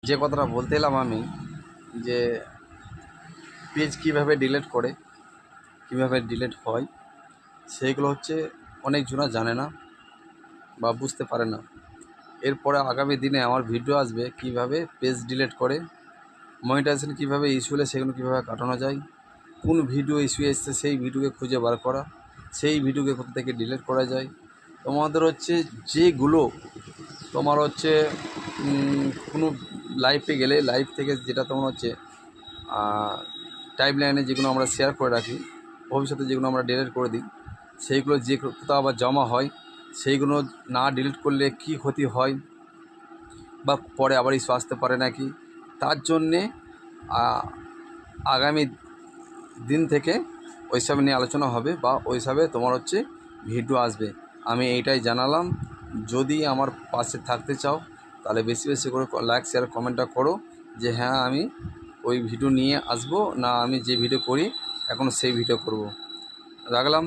যে কথাটা বলতে এলাম আমি, যে পেজ কীভাবে ডিলিট করে, কীভাবে ডিলিট হয়, সেইগুলো হচ্ছে অনেকজনা জানে না বা বুঝতে পারে না। এরপরে আগামী দিনে আমার ভিডিও আসবে কিভাবে পেজ ডিলিট করে, মনিটাইজেশন কীভাবে ইস্যু হলে সেগুলো কীভাবে কাটানো যায়, কোন ভিডিও ইস্যু এসছে সেই ভিডিওকে খুঁজে বার করা, সেই ভিডিওকে কোথা থেকে ডিলিট করা যায়। তোমাদের হচ্ছে যেগুলো তোমার হচ্ছে কোনো লাইভে গেলে লাইভ থেকে যেটা তোমার হচ্ছে টাইম লাইনে যেগুলো আমরা শেয়ার করে রাখি, ভবিষ্যতে যেগুলো আমরা ডিলিট করে দিই, সেইগুলো যে কোথাও আবার জমা হয়, সেইগুলো না ডিলিট করলে কি ক্ষতি হয় বা পরে আবার ইস্যু আসতে পারে নাকি, তার জন্যে আগামী দিন থেকে ওইসব নিয়ে আলোচনা হবে বা ওইসবে তোমার হচ্ছে ভিডিও আসবে। আমি এইটাই জানালাম। যদি আমার পাশে থাকতে চাও তাহলে বেশি বেশি করে লাইক শেয়ার কমেন্টটা করো, যে হ্যাঁ আমি ওই ভিডিও নিয়ে আসবো, না আমি যে ভিডিও করি এখন সেই ভিডিও করব। রাখলাম।